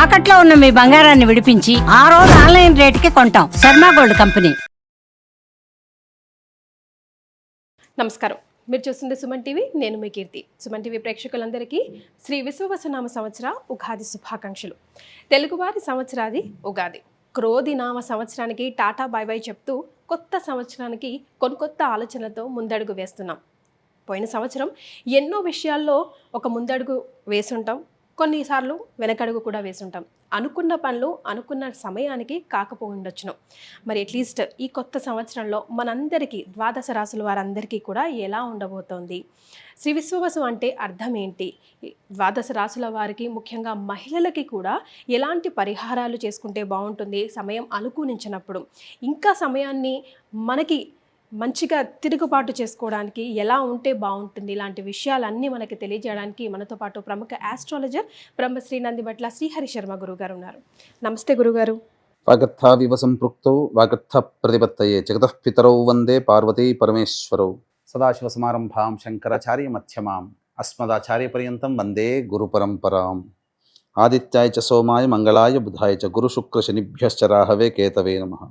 తాకట్లో ఉన్న మీ బంగారాన్ని విడిపించి ఆ రోజు ఆన్లైన్ రేటుకి కొంటాం. Sharma gold company. నమస్కారం, మీరు చూస్తుంది సుమన్ టీవీ. నేను మీ కీర్తి. సుమన్ టీవీ ప్రేక్షకులందరికీ శ్రీ విశ్వవసునామ సంవత్సర ఉగాది శుభాకాంక్షలు. తెలుగువారి సంవత్సరాది ఉగాది. క్రోధి నామ సంవత్సరానికి టాటా బై బై చెప్తూ కొత్త సంవత్సరానికి కొత్త ఆలోచనలతో ముందడుగు వేస్తున్నాం. పోయిన సంవత్సరం ఎన్నో విషయాల్లో ఒక ముందడుగు వేసుంటాం, కొన్నిసార్లు వెనకడుగు కూడా వేసుంటాం. అనుకున్న పనులు అనుకున్న సమయానికి కాకపోయిండొచ్చును. మరి అట్లీస్ట్ ఈ కొత్త సంవత్సరంలో మనందరికీ ద్వాదశ రాశుల వారందరికీ కూడా ఎలా ఉండబోతోంది, శ్రీ విశ్వవసు అంటే అర్థం ఏంటి, ద్వాదశ రాశుల వారికి ముఖ్యంగా మహిళలకి కూడా ఎలాంటి పరిహారాలు చేసుకుంటే బాగుంటుంది, సమయం అనుకూలించినప్పుడు ఇంకా సమయాన్ని మనకి మంచిగా తిరుగుబాటు చేసుకోవడానికి ఎలా ఉంటే బాగుంటుంది, ఇలాంటి విషయాలన్నీ మనకి తెలియజేయడానికి మనతో పాటు ప్రముఖ ఆస్ట్రాలజర్ బ్రహ్మశ్రీ నందిబట్ల శ్రీహరి శర్మ గురుగారు ఉన్నారు. నమస్తే గురుగారు. వాగర్థావివ సంపృక్తౌ వాగర్థ ప్రతిపత్తయే జగతః పితరౌ వందే పార్వతీ పరమేశ్వరౌ. సదాశివ సమారంభాం శంకరాచార్య మధ్యమాం అస్మదాచార్య పర్యంతం వందే గురు పరంపరాం. ఆదిత్యాయ చ సోమాయ మంగళాయ బుధాయ చ గురు శుక్ర శనిభ్యశ్చ రాహవే కేతవే నమః.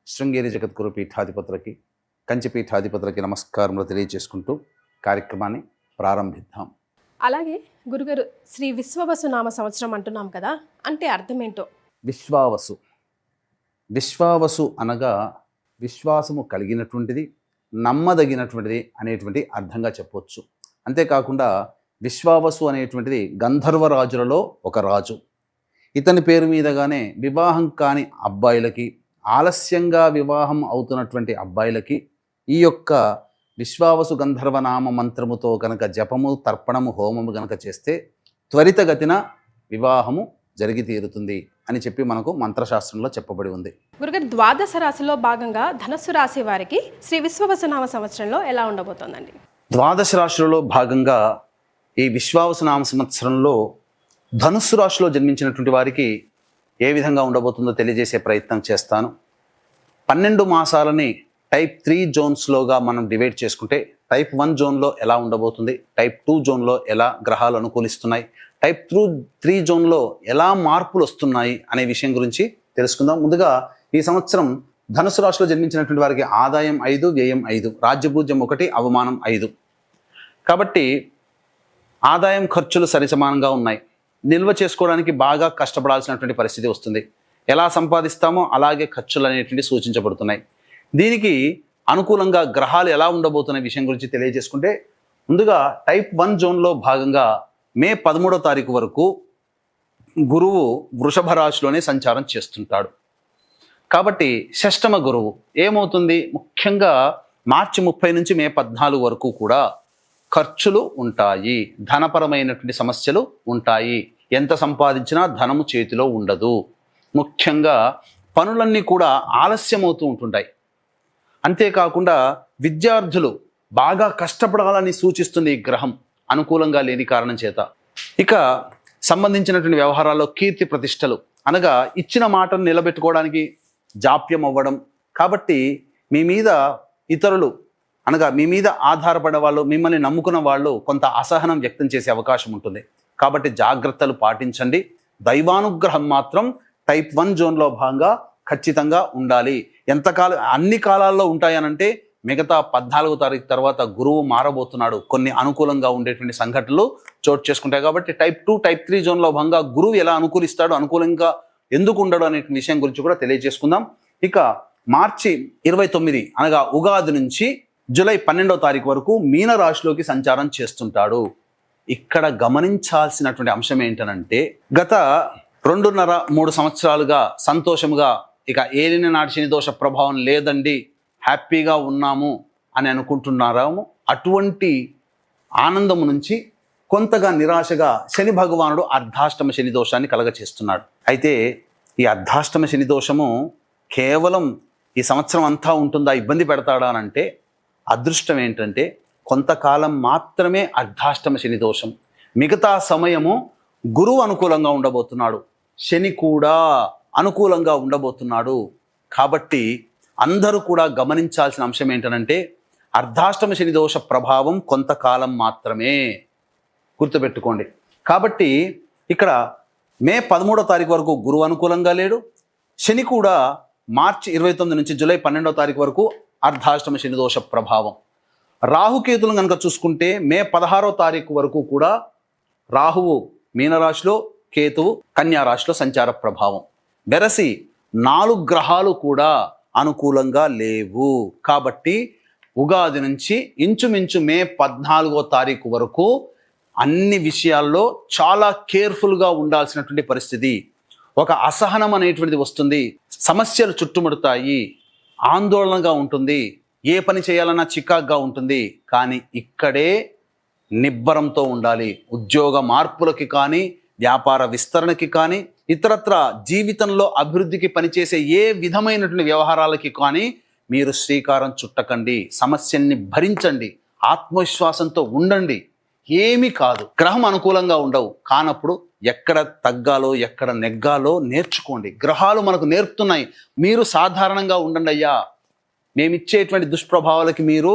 శృంగేరి జగద్గురు పీఠాధిపతులకి, కంచిపీఠాధిపతులకి నమస్కారములు తెలియజేసుకుంటూ కార్యక్రమాన్ని ప్రారంభిద్దాం. అలాగే గురుగారు, శ్రీ విశ్వవసు నామ సంవత్సరం అంటున్నాం కదా, అంటే అర్థం ఏంటో? విశ్వావసు. విశ్వావసు అనగా విశ్వాసము కలిగినటువంటిది, నమ్మదగినటువంటిది అనేటువంటి అర్థంగా చెప్పవచ్చు. అంతేకాకుండా విశ్వావసు అనేటువంటిది గంధర్వరాజులలో ఒక రాజు. ఇతని పేరు మీదగానే వివాహం కాని అబ్బాయిలకి, ఆలస్యంగా వివాహం అవుతున్నటువంటి అబ్బాయిలకి ఈ యొక్క విశ్వావసు గంధర్వనామ మంత్రముతో కనుక జపము, తర్పణము, హోమము కనుక చేస్తే త్వరితగతిన వివాహము జరిగి తీరుతుంది అని చెప్పి మనకు మంత్రశాస్త్రంలో చెప్పబడి ఉంది. గురుగారు, ద్వాదశ రాశిలో భాగంగా ధనస్సు రాశి వారికి శ్రీ విశ్వవసు నామ సంవత్సరంలో ఎలా ఉండబోతోందండి? ద్వాదశ రాశులలో భాగంగా ఈ విశ్వావసు నామ సంవత్సరంలో ధనుస్సు రాశిలో జన్మించినటువంటి వారికి ఏ విధంగా ఉండబోతుందో తెలియజేసే ప్రయత్నం చేస్తాను. 12 మాసాలని టైప్ 3 జోన్స్లోగా మనం డివైడ్ చేసుకుంటే టైప్ 1 జోన్లో ఎలా ఉండబోతుంది, టైప్ 2 జోన్లో ఎలా గ్రహాలు అనుకూలిస్తున్నాయి, టైప్ 3 జోన్లో ఎలా మార్పులు వస్తున్నాయి అనే విషయం గురించి తెలుసుకుందాం. ముందుగా ఈ సంవత్సరం ధనుసు రాశిలో జన్మించినటువంటి వారికి ఆదాయం 5, వ్యయం 5, రాజ్యభూజ్యం 1, అవమానం 5. కాబట్టి ఆదాయం ఖర్చులు సరిసమానంగా ఉన్నాయి. నిల్వ చేసుకోవడానికి బాగా కష్టపడాల్సినటువంటి పరిస్థితి వస్తుంది. ఎలా సంపాదిస్తామో అలాగే ఖర్చులు అనేటువంటి సూచించబడుతున్నాయి. దీనికి అనుకూలంగా గ్రహాలు ఎలా ఉండబోతున్న విషయం గురించి తెలియజేసుకుంటే ముందుగా టైప్ 1 జోన్లో భాగంగా మే 13వ తారీఖు వరకు గురువు వృషభ రాశిలోనే సంచారం చేస్తుంటాడు. కాబట్టి షష్టమ గురువు ఏమవుతుంది, ముఖ్యంగా మార్చి 30 నుంచి మే 14 వరకు కూడా ఖర్చులు ఉంటాయి, ధనపరమైనటువంటి సమస్యలు ఉంటాయి. ఎంత సంపాదించినా ధనము చేతిలో ఉండదు. ముఖ్యంగా పనులన్నీ కూడా ఆలస్యమవుతూ ఉంటుంటాయి. అంతేకాకుండా విద్యార్థులు బాగా కష్టపడాలని సూచిస్తుంది ఈ గ్రహం అనుకూలంగా లేని కారణం చేత. ఇక సంబంధించినటువంటి వ్యవహారాల్లో కీర్తి ప్రతిష్టలు అనగా ఇచ్చిన మాటను నిలబెట్టుకోవడానికి జాప్యం అవ్వడం. కాబట్టి మీ మీద ఇతరులు అనగా మీ మీద ఆధారపడే వాళ్ళు, మిమ్మల్ని నమ్ముకున్న వాళ్ళు కొంత అసహనం వ్యక్తం చేసే అవకాశం ఉంటుంది. కాబట్టి జాగ్రత్తలు పాటించండి. దైవానుగ్రహం మాత్రం టైప్ 1 జోన్లో భాగంగా ఖచ్చితంగా ఉండాలి. ఎంతకాలం అన్ని కాలాల్లో ఉంటాయనంటే మిగతా 14వ తారీఖు తర్వాత గురువు మారబోతున్నాడు. కొన్ని అనుకూలంగా ఉండేటువంటి సంఘటనలు చోటు చేసుకుంటాయి. కాబట్టి టైప్ 2, టైప్ 3 జోన్లో భాగంగా గురువు ఎలా అనుకూలిస్తాడు, అనుకూలంగా ఎందుకు ఉండడు అనే విషయం గురించి కూడా తెలియజేసుకుందాం. ఇక మార్చి 29 అనగా ఉగాది నుంచి జూలై 12వ తారీఖు వరకు మీన రాశిలోకి సంచారం చేస్తుంటాడు. ఇక్కడ గమనించాల్సినటువంటి అంశం ఏంటనంటే గత 2.5-3 సంవత్సరాలుగా సంతోషముగా ఇక ఏలిన నాటి శని దోష ప్రభావం లేదండి, హ్యాపీగా ఉన్నాము అని అనుకుంటున్నారాము. అటువంటి ఆనందము నుంచి కొంతగా నిరాశగా శని భగవానుడు అర్ధాష్టమ శని దోషాన్ని కలగచేస్తున్నాడు. అయితే ఈ అర్ధాష్టమ శని దోషము కేవలం ఈ సంవత్సరం అంతా ఉంటుందా, ఇబ్బంది పెడతాడా అని అంటే అదృష్టం ఏంటంటే కొంతకాలం మాత్రమే అర్ధాష్టమ శని దోషం. మిగతా సమయము గురువు అనుకూలంగా ఉండబోతున్నాడు, శని కూడా అనుకూలంగా ఉండబోతున్నాడు. కాబట్టి అందరూ కూడా గమనించాల్సిన అంశం ఏంటనంటే అర్ధాష్టమ శని దోష ప్రభావం కొంతకాలం మాత్రమే, గుర్తుపెట్టుకోండి. కాబట్టి ఇక్కడ మే 13వ తారీఖు వరకు గురువు అనుకూలంగా లేడు. శని కూడా మార్చి 29 నుంచి జూలై 12వ తారీఖు వరకు అర్ధాష్టమ శని దోష ప్రభావం. రాహుకేతులను కనుక చూసుకుంటే మే 16వ తారీఖు వరకు కూడా రాహువు మీనరాశిలో, కేతువు కన్యా రాశిలో సంచార ప్రభావం. వెరసి 4 గ్రహాలు కూడా అనుకూలంగా లేవు. కాబట్టి ఉగాది నుంచి ఇంచుమించు మే 14వ తారీఖు వరకు అన్ని విషయాల్లో చాలా కేర్ఫుల్గా ఉండాల్సినటువంటి పరిస్థితి. ఒక అసహనం అనేటువంటిది వస్తుంది, సమస్యలు చుట్టుముడతాయి, ఆందోళనగా ఉంటుంది, ఏ పని చేయాలన్నా చికాగ్గా ఉంటుంది. కానీ ఇక్కడే నిబ్బరంతో ఉండాలి. ఉద్యోగ మార్పులకి కానీ, వ్యాపార విస్తరణకి కానీ, ఇతరత్ర జీవితంలో అభివృద్ధికి పనిచేసే ఏ విధమైనటువంటి వ్యవహారాలకి కానీ మీరు శ్రీకారం చుట్టకండి. సమస్యల్ని భరించండి, ఆత్మవిశ్వాసంతో ఉండండి. ఏమీ కాదు. గ్రహం అనుకూలంగా ఉండవు కానప్పుడు ఎక్కడ తగ్గాలో ఎక్కడ నెగ్గాలో నేర్చుకోండి. గ్రహాలు మనకు నేర్పుతున్నాయి. మీరు సాధారణంగా ఉండండి అయ్యా, మేమిచ్చేటువంటి దుష్ప్రభావాలకి మీరు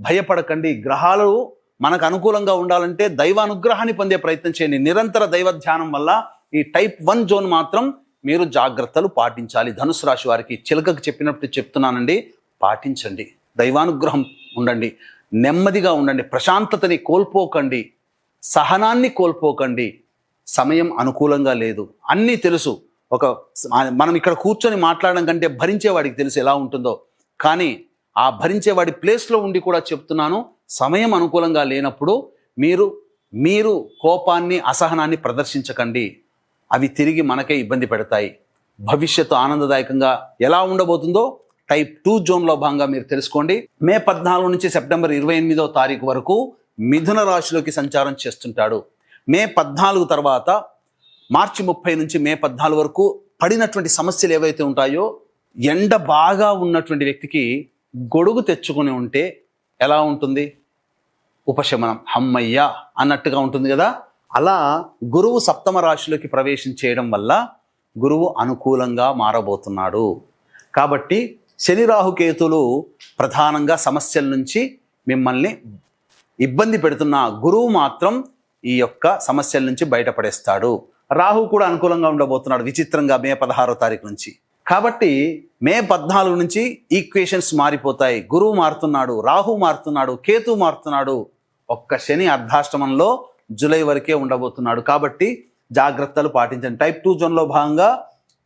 భయపడకండి. గ్రహాలు మనకు అనుకూలంగా ఉండాలంటే దైవానుగ్రహాన్ని పొందే ప్రయత్నం చేయండి. నిరంతర దైవ ధ్యానం వల్ల ఈ టైప్ 1 జోన్ మాత్రం మీరు జాగ్రత్తలు పాటించాలి. ధనుసు రాశి వారికి చిలకకు చెప్పినట్టు చెప్తున్నానండి, పాటించండి. దైవానుగ్రహం ఉండండి, నెమ్మదిగా ఉండండి, ప్రశాంతతని కోల్పోకండి, సహనాన్ని కోల్పోకండి. సమయం అనుకూలంగా లేదు, అన్నీ తెలుసు. మనం ఇక్కడ కూర్చొని మాట్లాడడం కంటే భరించేవాడికి తెలుసు ఎలా ఉంటుందో. కానీ ఆ భరించేవాడి ప్లేస్లో ఉండి కూడా చెప్తున్నాను, సమయం అనుకూలంగా లేనప్పుడు మీరు కోపాన్ని, అసహనాన్ని ప్రదర్శించకండి. అవి తిరిగి మనకే ఇబ్బంది పెడతాయి. భవిష్యత్తు ఆనందదాయకంగా ఎలా ఉండబోతుందో టైప్ 2 జోన్లో భాగంగా మీరు తెలుసుకోండి. మే 14 నుంచి సెప్టెంబర్ 28వ తారీఖు వరకు మిథున రాశిలోకి సంచారం చేస్తుంటాడు. మే 14 తర్వాత మార్చి 30 నుంచి మే 14 వరకు పడినటువంటి సమస్యలు ఏవైతే ఉంటాయో, ఎండ బాగా ఉన్నటువంటి వ్యక్తికి గొడుగు తెచ్చుకుని ఉంటే ఎలా ఉంటుంది? ఉపశమనం, హమ్మయ్య అన్నట్టుగా ఉంటుంది కదా. అలా గురువు 7వ రాశిలోకి ప్రవేశం చేయడం వల్ల గురువు అనుకూలంగా మారబోతున్నాడు. కాబట్టి శని రాహుకేతులు ప్రధానంగా సమస్యల నుంచి మిమ్మల్ని ఇబ్బంది పెడుతున్న గురువు మాత్రం ఈ యొక్క సమస్యల నుంచి బయటపడేస్తాడు. రాహు కూడా అనుకూలంగా ఉండబోతున్నాడు విచిత్రంగా మే 16వ తారీఖు నుంచి. కాబట్టి మే 14 నుంచి ఈక్వేషన్స్ మారిపోతాయి. గురువు మారుతున్నాడు, రాహు మారుతున్నాడు, కేతు మారుతున్నాడు. ఒక్క శని అర్ధాష్టమంలో జూలై వరకే ఉండబోతున్నాడు. కాబట్టి జాగ్రత్తలు పాటించండి. టైప్ 2 జోన్లో భాగంగా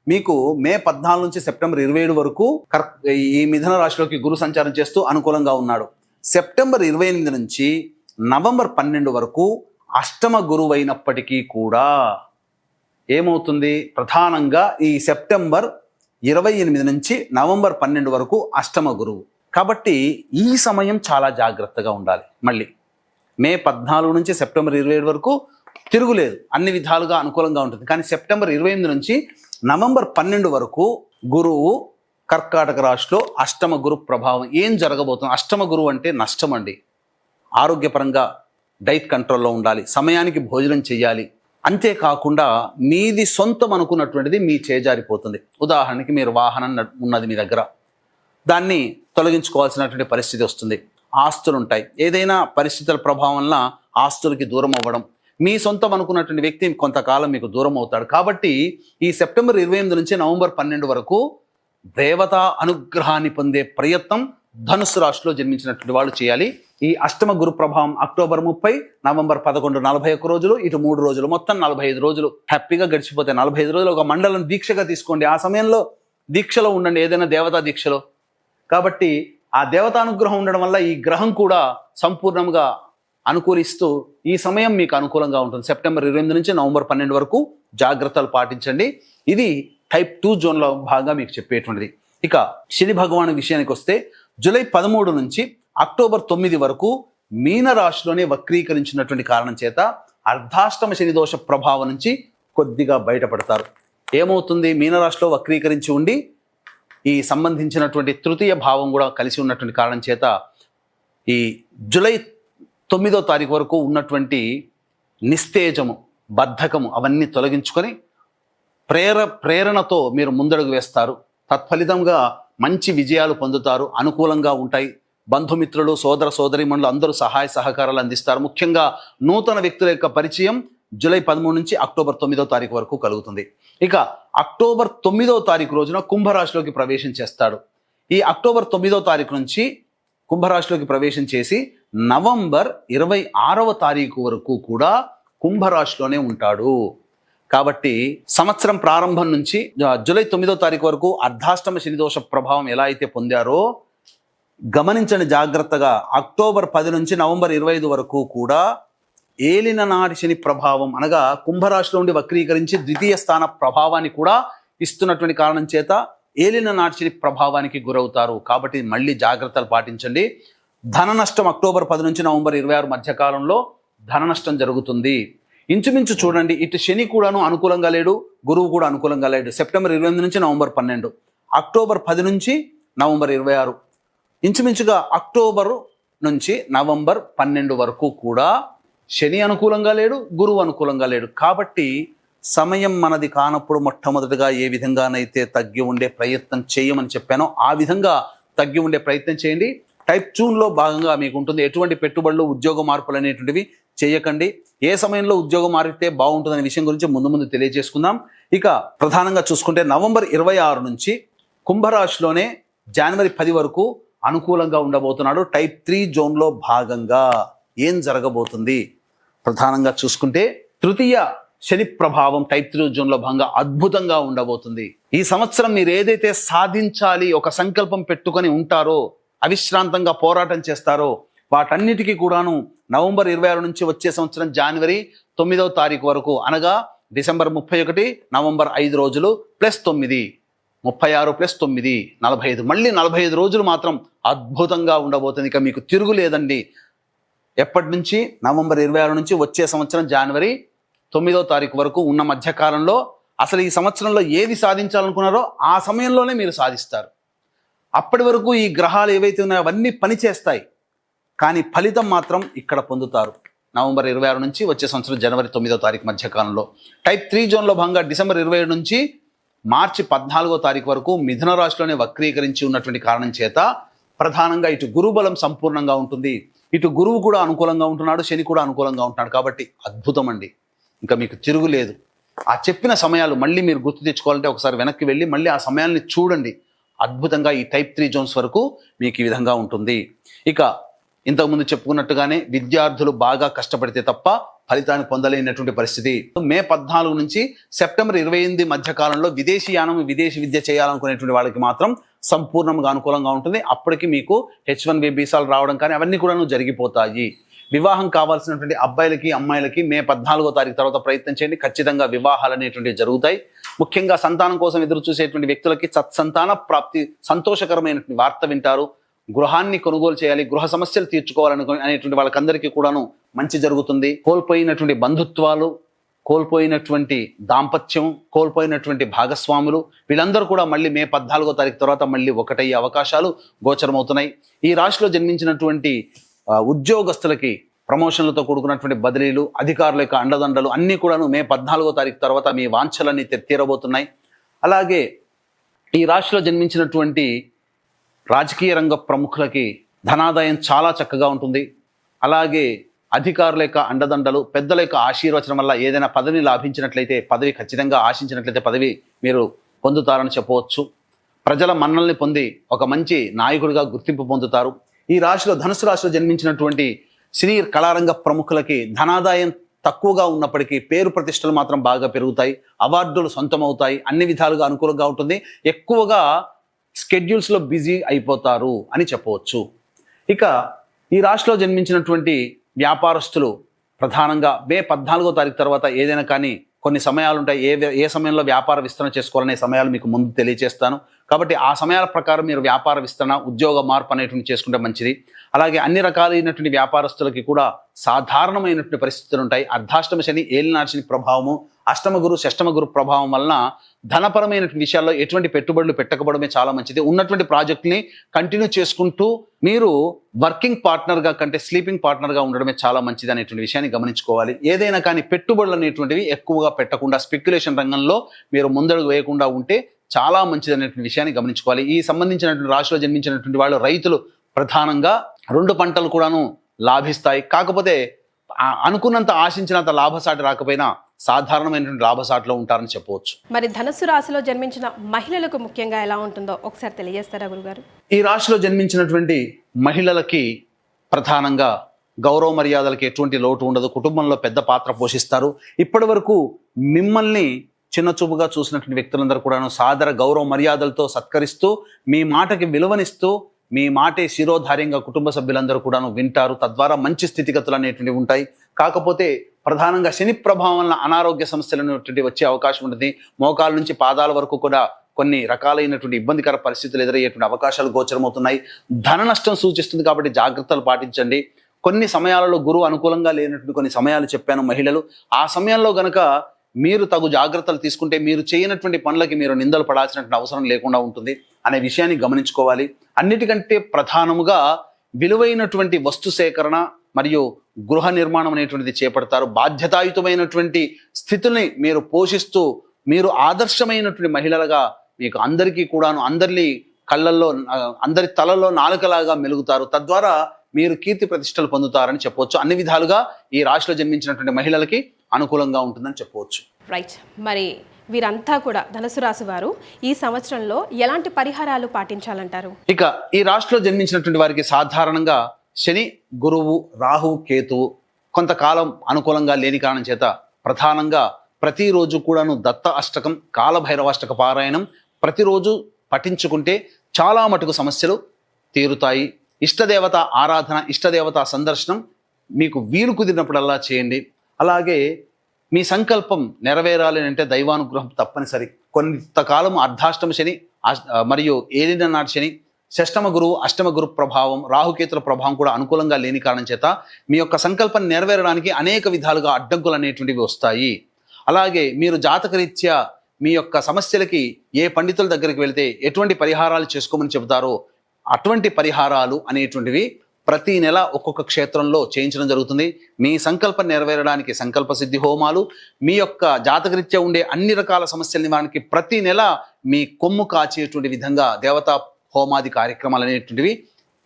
మీకు మే 14 నుంచి సెప్టెంబర్ 27 వరకు ఈ మిథున రాశిలోకి గురు సంచారం చేస్తూ అనుకూలంగా ఉన్నాడు. సెప్టెంబర్ 28 నుంచి నవంబర్ 12 వరకు అష్టమ గురువు అయినప్పటికీ కూడా ఏమవుతుంది? ప్రధానంగా ఈ సెప్టెంబర్ 28 నుంచి నవంబర్ 12 వరకు అష్టమ గురువు. కాబట్టి ఈ సమయం చాలా జాగ్రత్తగా ఉండాలి. మళ్ళీ మే 14 నుంచి సెప్టెంబర్ 27 వరకు తిరుగులేదు, అన్ని విధాలుగా అనుకూలంగా ఉంటుంది. కానీ సెప్టెంబర్ 28 నుంచి నవంబర్ 12 వరకు గురువు కర్కాటక రాశిలో అష్టమ గురు ప్రభావం. ఏం జరగబోతుంది? అష్టమ గురువు అంటే నష్టం అండి. ఆరోగ్యపరంగా డైట్ కంట్రోల్లో ఉండాలి, సమయానికి భోజనం చేయాలి. అంతేకాకుండా మీది సొంతం అనుకున్నటువంటిది మీ చేజారిపోతుంది. ఉదాహరణకి మీరు వాహనం ఉన్నది మీ దగ్గర, దాన్ని తొలగించుకోవాల్సినటువంటి పరిస్థితి వస్తుంది. ఆస్తులు ఉంటాయి, ఏదైనా పరిస్థితుల ప్రభావం వల్ల ఆస్తులకి దూరం అవ్వడం, మీ సొంతం అనుకున్నటువంటి వ్యక్తి కొంతకాలం మీకు దూరం అవుతాడు. కాబట్టి ఈ సెప్టెంబర్ 28 నుంచి నవంబర్ 12 వరకు దేవతా అనుగ్రహాన్ని పొందే ప్రయత్నం ధనుస్సు రాశిలో జన్మించినటువంటి వాళ్ళు చేయాలి. ఈ అష్టమ గురు ప్రభావం అక్టోబర్ 30, నవంబర్ 11, 41 రోజులు, ఇటు 3 రోజులు, మొత్తం 45 రోజులు హ్యాపీగా గడిచిపోతాయి. 45 రోజులు ఒక మండలం దీక్షగా తీసుకోండి. ఆ సమయంలో దీక్షలో ఉండండి, ఏదైనా దేవతా దీక్షలో. కాబట్టి ఆ దేవతానుగ్రహం ఉండడం వల్ల ఈ గ్రహం కూడా సంపూర్ణంగా అనుకూలిస్తూ ఈ సమయం మీకు అనుకూలంగా ఉంటుంది. సెప్టెంబర్ 28 నుంచి నవంబర్ 12 వరకు జాగ్రత్తలు పాటించండి. ఇది టైప్ 2 జోన్లో భాగంగా మీకు చెప్పేటువంటిది. ఇక శని భగవాను విషయానికి వస్తే జూలై 13 నుంచి అక్టోబర్ 9 వరకు మీన రాశిలోనే వక్రీకరించినటువంటి కారణం చేత అర్ధాష్టమ శని దోష ప్రభావం నుంచి కొద్దిగా బయటపడతారు. ఏమవుతుంది? మీనరాశిలో వక్రీకరించి ఉండి ఈ సంబంధించినటువంటి తృతీయ భావం కూడా కలిసి ఉన్నటువంటి కారణం చేత ఈ జూలై 9వ తారీఖు వరకు ఉన్నటువంటి నిస్తేజము, బద్ధకము అవన్నీ తొలగించుకొని ప్రేరణతో మీరు ముందడుగు వేస్తారు. తత్ఫలితంగా మంచి విజయాలు పొందుతారు, అనుకూలంగా ఉంటాయి. బంధుమిత్రులు, సోదర సోదరీమణులు అందరూ సహాయ సహకారాలు అందిస్తారు. ముఖ్యంగా నూతన వ్యక్తుల యొక్క పరిచయం జూలై 13 నుంచి అక్టోబర్ 9వ తారీఖు వరకు కలుగుతుంది. ఇక అక్టోబర్ 9వ తారీఖు రోజున కుంభరాశిలోకి ప్రవేశం చేస్తాడు. ఈ అక్టోబర్ 9వ తారీఖు నుంచి కుంభరాశిలోకి ప్రవేశం చేసి నవంబర్ 26వ తారీఖు వరకు కూడా కుంభరాశిలోనే ఉంటాడు. కాబట్టి సంవత్సరం ప్రారంభం నుంచి జూలై 9వ తారీఖు వరకు అర్ధాష్టమ శనిదోష ప్రభావం ఎలా అయితే పొందారో గమనించండి జాగ్రత్తగా. అక్టోబర్ 10 నుంచి నవంబర్ 25 వరకు కూడా ఏలిన నాటి శని ప్రభావం అనగా కుంభరాశిలో ఉండి వక్రీకరించి ద్వితీయ స్థాన ప్రభావాన్ని కూడా ఇస్తున్నటువంటి కారణం చేత ఏలిన నాటి శని ప్రభావానికి గురవుతారు. కాబట్టి మళ్ళీ జాగ్రత్తలు పాటించండి. ధన నష్టం అక్టోబర్ 10 నుంచి నవంబర్ 26 మధ్యకాలంలో ధన నష్టం జరుగుతుంది. ఇంచుమించు చూడండి, ఇటు శని కూడాను అనుకూలంగా లేడు, గురువు కూడా అనుకూలంగా లేడు. సెప్టెంబర్ 28 నుంచి నవంబర్ 12, అక్టోబర్ 10 నుంచి నవంబర్ 26, ఇంచుమించుగా అక్టోబర్ నుంచి నవంబర్ 12 వరకు కూడా శని అనుకూలంగా లేడు, గురువు అనుకూలంగా లేడు. కాబట్టి సమయం మనది కానప్పుడు మొట్టమొదటిగా ఏ విధంగానైతే తగ్గి ఉండే ప్రయత్నం చేయమని చెప్పానో ఆ విధంగా తగ్గి ఉండే ప్రయత్నం చేయండి. టైప్ 2లో భాగంగా మీకు ఉంటుంది. ఎటువంటి పెట్టుబడులు, ఉద్యోగ మార్పులు అనేటువంటివి చేయకండి. ఏ సమయంలో ఉద్యోగం మారితే బాగుంటుందనే విషయం గురించి ముందు తెలియజేసుకుందాం. ఇక ప్రధానంగా చూసుకుంటే నవంబర్ 26 నుంచి కుంభరాశిలోనే జనవరి 10 వరకు అనుకూలంగా ఉండబోతున్నాడు. టైప్ 3 జోన్లో భాగంగా ఏం జరగబోతుంది ప్రధానంగా చూసుకుంటే తృతీయ శని ప్రభావం టైప్ 3 జోన్లో భాగంగా అద్భుతంగా ఉండబోతుంది. ఈ సంవత్సరం మీరు ఏదైతే సాధించాలి ఒక సంకల్పం పెట్టుకొని ఉంటారో, అవిశ్రాంతంగా పోరాటం చేస్తారో వాటన్నిటికీ కూడాను నవంబర్ 26 నుంచి వచ్చే సంవత్సరం జనవరి 9వ తారీఖు వరకు అనగా డిసెంబర్ 31, నవంబర్ 5 రోజులు ప్లస్ 9, 36 ప్లస్ 9 45, మళ్ళీ 45 రోజులు మాత్రం అద్భుతంగా ఉండబోతుంది. ఇక మీకు తిరుగులేదండి. ఎప్పటి నుంచి? నవంబర్ 26 నుంచి వచ్చే సంవత్సరం జనవరి 9వ తారీఖు వరకు ఉన్న మధ్యకాలంలో అసలు ఈ సంవత్సరంలో ఏది సాధించాలనుకున్నారో ఆ సమయంలోనే మీరు సాధిస్తారు. అప్పటి వరకు ఈ గ్రహాలు ఏవైతే ఉన్నాయో అవన్నీ పనిచేస్తాయి, కానీ ఫలితం మాత్రం ఇక్కడ పొందుతారు. నవంబర్ 26 నుంచి వచ్చే సంవత్సరం జనవరి 9వ తారీఖు మధ్యకాలంలో. టైప్ 3 జోన్లో భాగంగా డిసెంబర్ 27 నుంచి మార్చి 14వ తారీఖు వరకు మిథున రాశిలోనే వక్రీకరించి ఉన్నటువంటి కారణం చేత ప్రధానంగా ఇటు గురు బలం సంపూర్ణంగా ఉంటుంది, ఇటు గురువు కూడా అనుకూలంగా ఉంటున్నాడు, శని కూడా అనుకూలంగా ఉంటున్నాడు. కాబట్టి అద్భుతం అండి. ఇంకా మీకు తిరుగులేదు. ఆ చెప్పిన సమయాలు మళ్ళీ మీరు గుర్తు తెచ్చుకోవాలంటే ఒకసారి వెనక్కి వెళ్ళి మళ్ళీ ఆ సమయాల్ని చూడండి. అద్భుతంగా ఈ టైప్ 3 జోన్స్ వరకు మీకు ఈ విధంగా ఉంటుంది. ఇక ఇంతకుముందు చెప్పుకున్నట్టుగానే విద్యార్థులు బాగా కష్టపడితే తప్ప ఫలితాన్ని పొందలేనటువంటి పరిస్థితి. మే 14 నుంచి సెప్టెంబర్ 28 మధ్య కాలంలో విదేశీ యానం, విదేశీ విద్య చేయాలనుకునేటువంటి వాళ్ళకి మాత్రం సంపూర్ణంగా అనుకూలంగా ఉంటుంది. అప్పటికి మీకు H1B వీసాలు రావడం కానీ అవన్నీ కూడా జరిగిపోతాయి. వివాహం కావాల్సినటువంటి అబ్బాయిలకి, అమ్మాయిలకి మే 14వ తారీఖు తర్వాత ప్రయత్నం చేయండి. ఖచ్చితంగా వివాహాలు అనేటువంటివి జరుగుతాయి. ముఖ్యంగా సంతానం కోసం ఎదురు చూసేటువంటి వ్యక్తులకి సత్సంతాన ప్రాప్తి, సంతోషకరమైనటువంటి వార్త వింటారు. గృహాన్ని కొనుగోలు చేయాలి, గృహ సమస్యలు అనేటువంటి వాళ్ళకందరికీ కూడాను మంచి జరుగుతుంది. కోల్పోయినటువంటి బంధుత్వాలు, కోల్పోయినటువంటి దాంపత్యం, కోల్పోయినటువంటి భాగస్వాములు వీళ్ళందరూ కూడా మళ్ళీ మే 14వ తారీఖు తర్వాత మళ్ళీ ఒకటయ్యే అవకాశాలు గోచరమవుతున్నాయి. ఈ రాశిలో జన్మించినటువంటి ఉద్యోగస్తులకి ప్రమోషన్లతో కూడుకున్నటువంటి బదిలీలు, అధికారుల యొక్క అండదండలు అన్నీ కూడాను మే 14వ తారీఖు తర్వాత మీ వాంఛలన్నీ తీరబోతున్నాయి. అలాగే ఈ రాశిలో జన్మించినటువంటి రాజకీయ రంగ ప్రముఖులకి ధనాదాయం చాలా చక్కగా ఉంటుంది. అలాగే అధికారుల యొక్క అండదండలు, పెద్దల యొక్క ఆశీర్వచనం వల్ల ఏదైనా పదవిని లాభించినట్లయితే, పదవి ఖచ్చితంగా ఆశించినట్లయితే పదవి మీరు పొందుతారని చెప్పవచ్చు. ప్రజల మన్నల్ని పొంది ఒక మంచి నాయకుడిగా గుర్తింపు పొందుతారు. ఈ రాశిలో ధనుసు రాశిలో జన్మించినటువంటి సినీ కళారంగ ప్రముఖులకి ధనాదాయం తక్కువగా ఉన్నప్పటికీ పేరు ప్రతిష్టలు మాత్రం బాగా పెరుగుతాయి, అవార్డులు సొంతమవుతాయి, అన్ని విధాలుగా అనుకూలంగా ఉంటుంది. ఎక్కువగా స్కెడ్యూల్స్లో బిజీ అయిపోతారు అని చెప్పవచ్చు. ఇక ఈ రాశిలో జన్మించినటువంటి వ్యాపారస్తులు ప్రధానంగా మే 14వ తారీఖు తర్వాత ఏదైనా కానీ కొన్ని సమయాలు ఉంటాయి, ఏ సమయంలో వ్యాపార విస్తరణ చేసుకోవాలనే సమయాలు మీకు ముందు తెలియజేస్తాను. కాబట్టి ఆ సమయాల ప్రకారం మీరు వ్యాపార విస్తరణ, ఉద్యోగ మార్పు అనేటువంటి చేసుకుంటే మంచిది. అలాగే అన్ని రకాలైనటువంటి వ్యాపారస్తులకి కూడా సాధారణమైనటువంటి పరిస్థితులు ఉంటాయి. అర్ధాష్టమ శని, ఏలినాటి శని ప్రభావము, అష్టమ గురు, షష్టమ గురు ప్రభావం వలన ధనపరమైన విషయాల్లో ఎటువంటి పెట్టుబడులు పెట్టకపోవడమే చాలా మంచిది. ఉన్నటువంటి ప్రాజెక్ట్ని కంటిన్యూ చేసుకుంటూ మీరు వర్కింగ్ పార్ట్నర్గా కంటే స్లీపింగ్ పార్ట్నర్గా ఉండడమే చాలా మంచిది అనేటువంటి విషయాన్ని గమనించుకోవాలి. ఏదైనా కానీ పెట్టుబడులు అనేటువంటివి ఎక్కువగా పెట్టకుండా స్పెక్యులేషన్ రంగంలో మీరు ముందడుగు వేయకుండా ఉంటే చాలా మంచిది అనేటువంటి విషయాన్ని గమనించుకోవాలి. ఈ సంబంధించినటువంటి రాశిలో జన్మించినటువంటి వాళ్ళు రైతులు ప్రధానంగా 2 పంటలు కూడాను లాభిస్తాయి. కాకపోతే అనుకున్నంత ఆశించినంత లాభసాటి రాకపోయినా సాధారణమైనటువంటి లాభసాటిలో ఉంటారని చెప్పవచ్చు. మరి ధనుస్సు రాశిలో జన్మించిన మహిళలకు ముఖ్యంగా ఎలా ఉంటుందో ఒకసారి తెలియజేస్తారా గురుగారు? ఈ రాశిలో జన్మించినటువంటి మహిళలకి ప్రధానంగా గౌరవ మర్యాదలకి ఎటువంటి లోటు ఉండదు. కుటుంబంలో పెద్ద పాత్ర పోషిస్తారు. ఇప్పటి వరకు మిమ్మల్ని చిన్నచూపుగా చూసినటువంటి వ్యక్తులందరూ కూడాను సాదర గౌరవ మర్యాదలతో సత్కరిస్తూ మీ మాటకి విలువనిస్తూ మీ మాటే శిరోధార్యంగా కుటుంబ సభ్యులందరూ కూడాను వింటారు. తద్వారా మంచి స్థితిగతులు అనేటువంటివి ఉంటాయి. కాకపోతే ప్రధానంగా శని ప్రభావం వలన అనారోగ్య సమస్యలు అనేటువంటి వచ్చే అవకాశం ఉంటుంది. మోకాల నుంచి పాదాల వరకు కూడా కొన్ని రకాలైనటువంటి ఇబ్బందికర పరిస్థితులు ఎదురయ్యేటువంటి అవకాశాలు గోచరమవుతున్నాయి. ధన నష్టం సూచిస్తుంది కాబట్టి జాగ్రత్తలు పాటించండి. కొన్ని సమయాలలో గురువు అనుకూలంగా లేనటువంటి కొన్ని సమయాలు చెప్పాను మహిళలు. ఆ సమయంలో గనక మీరు తగు జాగ్రత్తలు తీసుకుంటే మీరు చేయనటువంటి పనులకి మీరు నిందలు పడాల్సినటువంటి అవసరం లేకుండా ఉంటుంది అనే విషయాన్ని గమనించుకోవాలి. అన్నిటికంటే ప్రధానముగా విలువైనటువంటి వస్తు సేకరణ మరియు గృహ నిర్మాణం అనేటువంటిది చేపడతారు. బాధ్యతాయుతమైనటువంటి స్థితుల్ని మీరు పోషిస్తూ మీరు ఆదర్శమైనటువంటి మహిళలుగా మీకు అందరికీ కూడాను అందరి కళ్ళల్లో అందరి తలలో నాలుకలాగా మెలుగుతారు. తద్వారా మీరు కీర్తి ప్రతిష్టలు పొందుతారని చెప్పవచ్చు. అన్ని విధాలుగా ఈ రాశిలో జన్మించినటువంటి మహిళలకి అనుకూలంగా ఉంటుందని చెప్పవచ్చు. రైట్. మరి వీరంతా కూడా ధనుసు రాశి వారు ఈ సంవత్సరంలో ఎలాంటి పరిహారాలు పాటించాలంటారు? ఇక ఈ రాశిలో జన్మించినటువంటి వారికి సాధారణంగా శని, గురువు, రాహువు, కేతువు కొంతకాలం అనుకూలంగా లేని కారణం చేత ప్రధానంగా ప్రతిరోజు కూడాను దత్త అష్టకం, కాలభైరవాష్టక పారాయణం ప్రతిరోజు పఠించుకుంటే చాలా మటుకు సమస్యలు తీరుతాయి. ఇష్టదేవత ఆరాధన, ఇష్టదేవత సందర్శనం మీకు వీలు కుదిరినప్పుడల్లా చేయండి. అలాగే మీ సంకల్పం నెరవేరాలి అంటే దైవానుగ్రహం తప్పనిసరి. కొంతకాలం అర్ధాష్టమ శని మరియు ఏలిన నాటి శని, షష్టమ గురువు, అష్టమ గురు ప్రభావం, రాహుకేతుల ప్రభావం కూడా అనుకూలంగా లేని కారణం చేత మీ యొక్క సంకల్పం నెరవేరడానికి అనేక విధాలుగా అడ్డంకులు అనేటువంటివి వస్తాయి. అలాగే మీరు జాతకరీత్యా మీ యొక్క సమస్యలకి ఏ పండితుల దగ్గరికి వెళితే ఎటువంటి పరిహారాలు చేసుకోమని చెబుతారో అటువంటి పరిహారాలు అనేటువంటివి ప్రతి నెల ఒక్కొక్క క్షేత్రంలో చేయించడం జరుగుతుంది. మీ సంకల్పం నెరవేరడానికి సంకల్ప సిద్ధి హోమాలు, మీ యొక్క జాతకరీత్యా ఉండే అన్ని రకాల సమస్యల నివారణకి ప్రతి నెల మీ కొమ్ము కాచేటువంటి విధంగా దేవతా హోమాది కార్యక్రమాలు అనేటువంటివి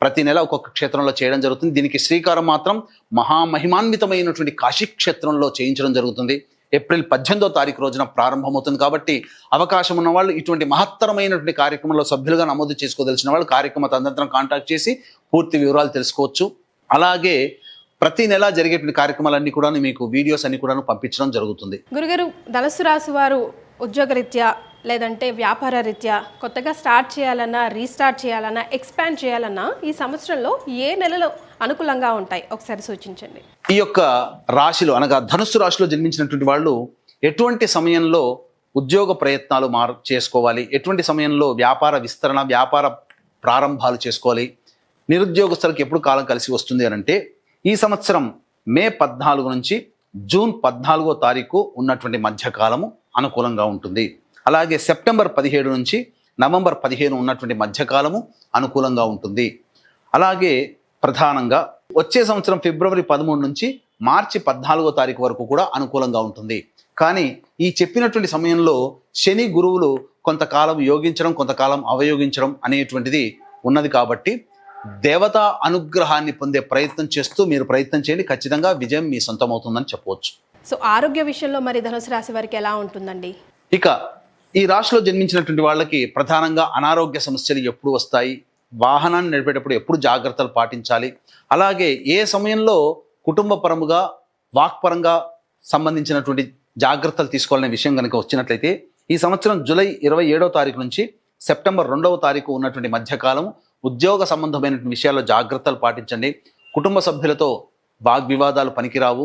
ప్రతి నెల ఒక్కొక్క క్షేత్రంలో చేయడం జరుగుతుంది. దీనికి శ్రీకారం మాత్రం మహామహిమాన్వితమైనటువంటి కాశీక్షేత్రంలో చేయించడం జరుగుతుంది. ఏప్రిల్ 18వ తారీఖు రోజున ప్రారంభమవుతుంది. కాబట్టి అవకాశం ఉన్న వాళ్ళు ఇటువంటి మహత్తరమైనటువంటి కార్యక్రమంలో సభ్యులుగా నమోదు చేసుకోదలిచిన వాళ్ళు కార్యక్రమ తదనంతరం కాంటాక్ట్ చేసి పూర్తి వివరాలు తెలుసుకోవచ్చు. అలాగే ప్రతి నెల జరిగేటువంటి కార్యక్రమాలన్నీ కూడా మీకు వీడియోస్ అన్ని కూడా పంపించడం జరుగుతుంది. గురుగారు, ధనుసు రాశి వారు ఉద్యోగరీత్యా లేదంటే వ్యాపార రీత్యా కొత్తగా స్టార్ట్ చేయాలన్నా, రీస్టార్ట్ చేయాలన్నా, ఎక్స్పాండ్ చేయాలన్నా ఈ సంవత్సరంలో ఏ నెలలో అనుకూలంగా ఉంటాయి ఒకసారి సూచించండి. ఈ యొక్క రాశిలో అనగా ధనుస్సు రాశిలో జన్మించినటువంటి వాళ్ళు ఎటువంటి సమయంలో ఉద్యోగ ప్రయత్నాలు చేసుకోవాలి, ఎటువంటి సమయంలో వ్యాపార విస్తరణ, వ్యాపార ప్రారంభాలు చేసుకోవాలి, నిరుద్యోగస్తులకు ఎప్పుడు కాలం కలిసి వస్తుంది అని అంటే ఈ సంవత్సరం మే 14 నుంచి జూన్ 14వ తారీఖు ఉన్నటువంటి మధ్యకాలము అనుకూలంగా ఉంటుంది. అలాగే సెప్టెంబర్ 17 నుంచి నవంబర్ 15 ఉన్నటువంటి మధ్యకాలము అనుకూలంగా ఉంటుంది. అలాగే ప్రధానంగా వచ్చే సంవత్సరం ఫిబ్రవరి 13 నుంచి మార్చి 14వ తారీఖు వరకు కూడా అనుకూలంగా ఉంటుంది. కానీ ఈ చెప్పినటువంటి సమయంలో శని గురువులు కొంతకాలం యోగించడం, కొంతకాలం అవయోగించడం అనేటువంటిది ఉన్నది. కాబట్టి దేవతా అనుగ్రహాన్ని పొందే ప్రయత్నం చేస్తూ మీరు ప్రయత్నం చేయండి. ఖచ్చితంగా విజయం మీ సొంతం అవుతుందని చెప్పవచ్చు. సో ఆరోగ్య విషయంలో మరి ధనుసు రాశి వారికి ఎలా ఉంటుందండి? ఇక ఈ రాశిలో జన్మించినటువంటి వాళ్ళకి ప్రధానంగా అనారోగ్య సమస్యలు ఎప్పుడు వస్తాయి, వాహనాన్ని నడిపేటప్పుడు ఎప్పుడు జాగ్రత్తలు పాటించాలి, అలాగే ఏ సమయంలో కుటుంబ పరముగా వాక్పరంగా సంబంధించినటువంటి జాగ్రత్తలు తీసుకోవాలనే విషయం కనుక వచ్చినట్లయితే ఈ సంవత్సరం జూలై 27వ తారీఖు నుంచి సెప్టెంబర్ 2వ తారీఖు ఉన్నటువంటి మధ్యకాలం ఉద్యోగ సంబంధమైనటువంటి విషయాల్లో జాగ్రత్తలు పాటించండి. కుటుంబ సభ్యులతో వాగ్వివాదాలు పనికిరావు.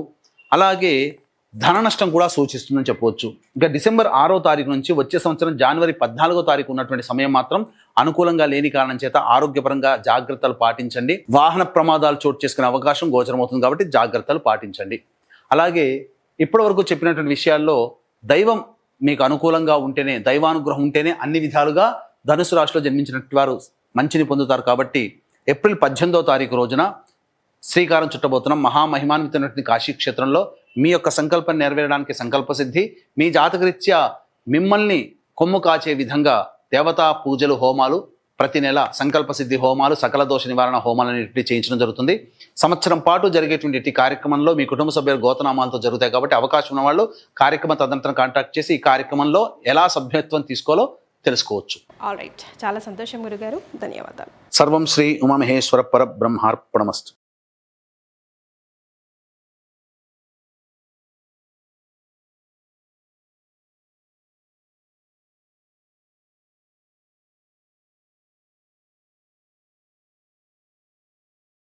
అలాగే ధన నష్టం కూడా సూచిస్తుందని చెప్పవచ్చు. ఇంకా డిసెంబర్ 6వ తారీఖు నుంచి వచ్చే సంవత్సరం జనవరి 14వ తారీఖు ఉన్నటువంటి సమయం మాత్రం అనుకూలంగా లేని కారణం చేత ఆరోగ్యపరంగా జాగ్రత్తలు పాటించండి. వాహన ప్రమాదాలు చోటు చేసుకునే అవకాశం గోచరమవుతుంది కాబట్టి జాగ్రత్తలు పాటించండి. అలాగే ఇప్పటి వరకు చెప్పినటువంటి విషయాల్లో దైవం మీకు అనుకూలంగా ఉంటేనే, దైవానుగ్రహం ఉంటేనే అన్ని విధాలుగా ధనుసు రాశిలో జన్మించినటువంటి వారు మంచిని పొందుతారు. కాబట్టి ఏప్రిల్ 18వ తారీఖు రోజున శ్రీకారం చుట్టబోతున్నాం మహామహిమాన్వితమైనటువంటి కాశీక్షేత్రంలో. మీ యొక్క సంకల్పం నెరవేరడానికి సంకల్ప సిద్ధి, మీ జాతకరీత్యా మిమ్మల్ని కొమ్ము కాచే విధంగా దేవతా పూజలు, హోమాలు ప్రతి నెల సంకల్ప సిద్ధి హోమాలు, సకల దోష నివారణ హోమాలన్నింటినీ చేయించడం జరుగుతుంది. సంవత్సరం పాటు జరిగేటువంటి ఈ కార్యక్రమంలో మీ కుటుంబ సభ్యుల గోతనామాలతో జరుగుతాయి కాబట్టి అవకాశం ఉన్న వాళ్ళు కార్యక్రమ తదనంతరం కాంటాక్ట్ చేసి ఈ కార్యక్రమంలో ఎలా సభ్యత్వం తీసుకోవాలో తెలుసుకోవచ్చు. ఆల్ రైట్, చాలా సంతోషం గురుగారు, ధన్యవాదాలు. సర్వం శ్రీ ఉమామహేశ్వర పరబ్రహ్మార్పణమస్తు.